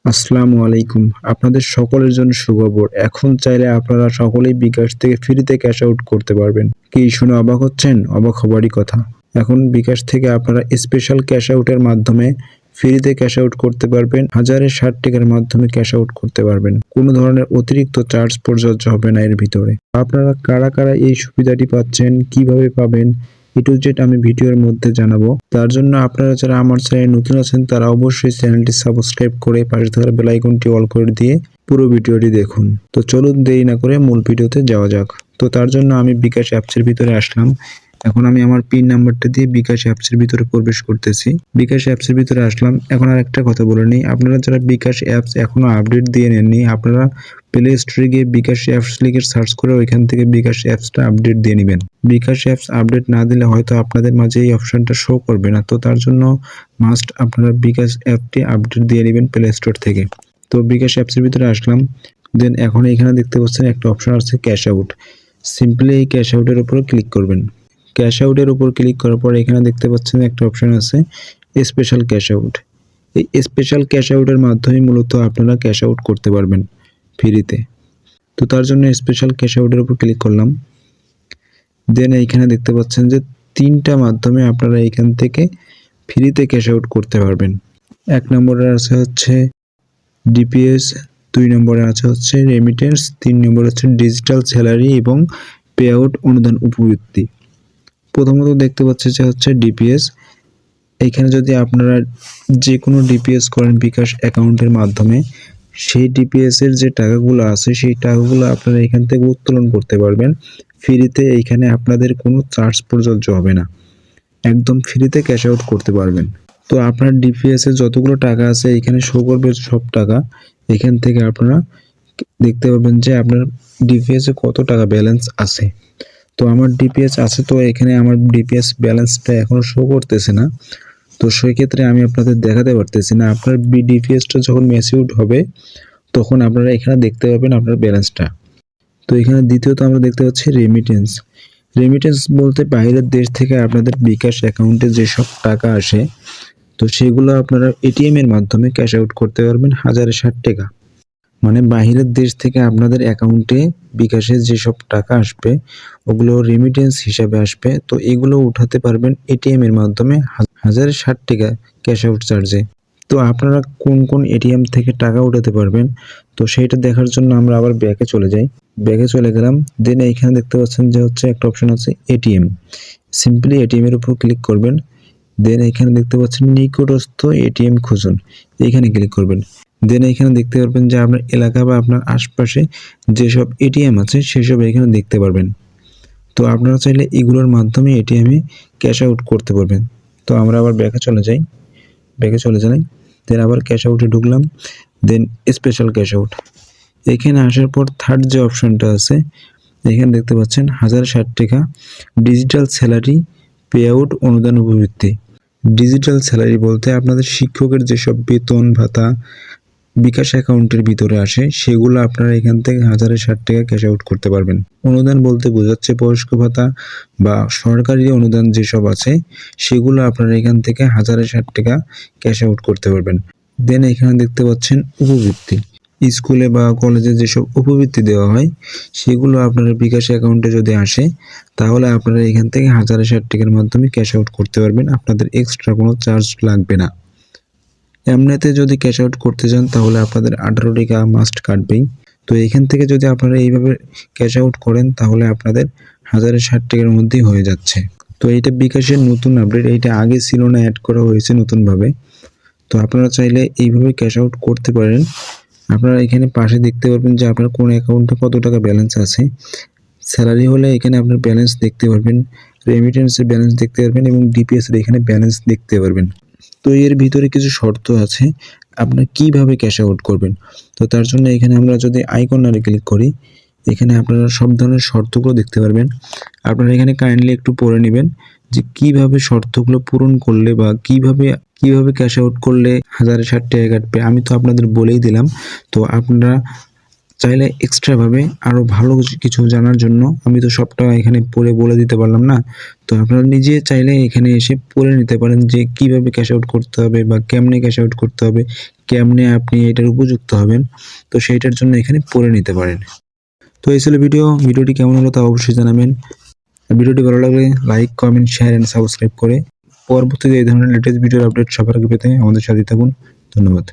আসসালামু আলাইকুম। আপনাদের সকলের জন্য সুখবর। এখন চাইলে আপনারা সকলেই বিকাশ থেকে ফ্রিতে ক্যাশ আউট করতে পারবেন। কি শুনে অবাক হচ্ছেন? অবাক হবারই কথা। এখন বিকাশ থেকে আপনারা স্পেশাল ক্যাশ আউটের মাধ্যমে ফ্রিতে ক্যাশ আউট করতে পারবেন। 1060 টাকার মাধ্যমে ক্যাশ আউট করতে পারবেন। কোনো ধরনের অতিরিক্ত চার্জ প্রযোজ্য হবে না এর ভিতরে। আপনারা কারা কারা এই সুবিধাটি পাচ্ছেন, কিভাবে পাবেন, A to Z আমি ভিডিওর মধ্যে জানাবো। তার জন্য আপনারা যারা আমার চ্যানেলে নতুন আছেন তারা অবশ্যই চ্যানেলটি সাবস্ক্রাইব করে পাশে থাকা বেল আইকনটি অল করে দিয়ে পুরো ভিডিওটি দেখুন। তো চলুন দেরি না করে মূল ভিডিওতে যাওয়া যাক। তো তার জন্য আমি বিকাশ অ্যাপসের ভিতরে আসলাম। এখন আমি আমার পিন নাম্বারটা দিয়ে বিকাশ অ্যাপসের ভিতরে প্রবেশ করতেছি। বিকাশ অ্যাপসের ভিতরে আসলাম। এখন আর একটা কথা বলে নিই, আপনারা যারা বিকাশ অ্যাপস এখনো আপডেট দিয়ে নেননি, আপনারা প্লে স্টোরে গিয়ে বিকাশ অ্যাপস লিখে সার্চ করে ওইখান থেকে বিকাশ অ্যাপসটা আপডেট দিয়ে নেবেন। বিকাশ অ্যাপস আপডেট না দিলে হয়তো আপনাদের মাঝে এই অপশনটা শো করবে না। তো তার জন্য মাস্ট আপনারা বিকাশ অ্যাপটি আপডেট দিয়ে নেবেন প্লে স্টোর থেকে। তো বিকাশ অ্যাপসের ভিতরে আসলাম। দেন এখন এখানে দেখতে পাচ্ছেন একটা অপশন আছে ক্যাশ আউট। সিম্পলি এই ক্যাশ আউটের উপর ক্লিক করবেন। ক্যাশ আউটের উপর ক্লিক করার পর এখানে দেখতে পাচ্ছেন একটা অপশন আছে স্পেশাল ক্যাশ আউট। এই স্পেশাল ক্যাশ আউটের মাধ্যমে মূলত আপনারা ক্যাশ আউট করতে পারবেন ফ্রিতে। তো তার জন্য স্পেশাল ক্যাশ আউটের উপর ক্লিক করলাম। দেন এইখানে দেখতে পাচ্ছেন যে 3টা মাধ্যমে আপনারা এখান থেকে ফ্রিতে ক্যাশ আউট করতে পারবেন। 1 নম্বরে আছে হচ্ছে ডিপিএস, 2 নম্বরে আছে হচ্ছে রেমিটেন্স, 3 নম্বরে হচ্ছে ডিজিটাল স্যালারি এবং পে আউট অনুদান উপবৃত্তি। প্রথমত দেখতে পাচ্ছি যে হচ্ছে ডিপিএস। এইখানে যদি আপনারা যে কোনো ডিপিএস করেন বিকাশ অ্যাকাউন্টের মাধ্যমে, সেই ডিপিএস এর যে টাকাগুলো আছে সেই টাকাগুলো আপনারা এখান থেকে উত্তোলন করতে পারবেন ফ্রিতে। এইখানে আপনাদের কোনো চার্জ প্রযোজ্য হবে না, একদম ফ্রিতে ক্যাশ আউট করতে পারবেন। তো আপনার ডিপিএস এ যতগুলো টাকা আছে এখানে শো করবে সব টাকা। এখান থেকে আপনারা দেখতে পাবেন যে আপনার ডিপিএস এ কত টাকা ব্যালেন্স আছে। তো আমার ডিপিএস আছে, তো এখানে আমার ডিপিএস ব্যালেন্সটা এখনো শো করতেছে না। তো সেই ক্ষেত্রে আমি আপনাদের দেখাতে পারতেছি না। আপনার ডিপিএসটা যখন ম্যাচিউর হবে তখন আপনারা এখানে দেখতে পাবেন আপনার ব্যালেন্সটা। তো এখানে দ্বিতীয়ত আমরা দেখতে পাচ্ছি রেমিটেন্স। রেমিটেন্স বলতে বাইরের দেশ থেকে আপনাদের বিকাশ অ্যাকাউন্টে যেসব টাকা আসে, তো সেগুলো আপনারা এটিএম এর মাধ্যমে ক্যাশ আউট করতে পারবেন 1060 টাকা। মানে বাহিরের দেশ থেকে আপনাদের অ্যাকাউন্টে বিকাশে যেসব টাকা আসবে ওগুলো রেমিটেন্স হিসাবে আসবে। তো এগুলো উঠাতে পারবেন এটিএম এর মাধ্যমে 1060 টাকা ক্যাশ আউট চার্জে। তো আপনারা কোন কোন এটিএম থেকে টাকা উঠাতে পারবেন, তো সেইটা দেখার জন্য আমরা আবার ব্যাকে চলে যাই। ব্যাকে চলে গেলাম। দেন এইখানে দেখতে পাচ্ছেন যে হচ্ছে একটা অপশন আছে এটিএম। সিম্পলি এটিএম এর উপর ক্লিক করবেন। দেন এখানে দেখতে পাচ্ছেন নিকটস্থ এটিএম খুঁজুন, এইখানে ক্লিক করবেন। দেন এখানে দেখতে পারবেন যে আপনার এলাকা বা আপনার আশপাশে যেসব এটিএম আছে সেসব এখানে দেখতে পারবেন। তো আপনারা চাইলে এগুলোর মাধ্যমে এটিএমে ক্যাশ আউট করতে পারবেন। তো আমরা আবার ব্যাকে চলে যাই। দেন আবার ক্যাশ আউটে ঢুকলাম। দেন স্পেশাল ক্যাশ আউট। এখানে আসার পর থার্ড যে অপশনটা আছে এখানে দেখতে পাচ্ছেন 1060 টাকা ডিজিটাল স্যালারি পে আউট অনুদান উপবৃত্তি। ডিজিটাল স্যালারি বলতে আপনাদের শিক্ষকের যেসব বেতন ভাতা বিকাশ অ্যাকাউন্টের ভিতরে আসে সেগুলো আপনারা এখান থেকে 1060 টাকা ক্যাশ আউট করতে পারবেন। অনুদান বলতে বোঝাচ্ছে বয়স্ক ভাতা বা সরকারি অনুদান যেসব আছে সেগুলো আপনারা এখান থেকে 1060 টাকা ক্যাশ আউট করতে পারবেন। দেন এখানে দেখতে পাচ্ছেন উপবৃত্তি। স্কুলে বা কলেজে যেসব উপবৃত্তি দেওয়া হয় সেগুলো আপনার বিকাশ অ্যাকাউন্টে যদি আসে তাহলে আপনারা এখান থেকে 1060 টাকার মাধ্যমে ক্যাশ আউট করতে পারবেন। আপনাদের এক্সট্রা কোনো চার্জ লাগবে না। এমনিতে যদি ক্যাশ আউট করতে চান তাহলে আপনাদের 18 টাকা মাস্ট কাটবেই। তো এখান থেকে যদি আপনারা এইভাবে ক্যাশ আউট করেন তাহলে আপনাদের 1060 টাকার মধ্যেই হয়ে যাচ্ছে। তো এইটা বিকাশের নতুন আপডেট, এইটা আগে ছিল না, অ্যাড করা হয়েছে নতুনভাবে। তো আপনারা চাইলে এইভাবে ক্যাশ আউট করতে পারেন। আপনারা এখানে পাশে দেখতে পারবেন যে আপনার কোন অ্যাকাউন্টে কত টাকা ব্যালেন্স আছে। স্যালারি হলে এখানে আপনার ব্যালেন্স দেখতে পারবেন, রেমিটেন্সের ব্যালেন্স দেখতে পারবেন এবং ডিপিএস এর এখানে ব্যালেন্স দেখতে পারবেন। তো এর ভিতরে কিছু শর্ত আছে আপনারা কিভাবে ক্যাশ আউট করবেন। তো তার জন্য এখানে আমরা যদি আইকনে ক্লিক করি, এখানে আপনারা সব ধরনের শর্তগুলো দেখতে পারবেন। আপনারা এখানে কাইন্ডলি একটু পড়ে নেবেন যে কিভাবে শর্তগুলো পূরণ করলে বা কিভাবে ক্যাশ আউট করলে 1060 টাকা কাটবে। আমি তো আপনাদের বলেই দিলাম। তো আপনারা চাইলে এক্সট্রাভাবে আরও ভালো কিছু জানার জন্য আমি তো সবটা এখানে পড়ে বলে দিতে পারলাম না। তো আপনারা নিজে চাইলে এখানে এসে পড়ে নিতে পারেন যে কিভাবে ক্যাশ আউট করতে হবে বা কেমনে ক্যাশ আউট করতে হবে, কেমনে আপনি এটার উপযুক্ত হবেন। তো সেইটার জন্য এখানে পড়ে নিতে পারেন। তো এই ছিল ভিডিওটি কেমন হলো তা অবশ্যই জানাবেন। আর ভিডিওটি ভালো লাগলে like, comment, share and subscribe করে পরবর্তীতে এই ধরনের লেটেস্ট ভিডিওর আপডেট সবার আগে পেতে আমাদের সাথে থাকুন। ধন্যবাদ।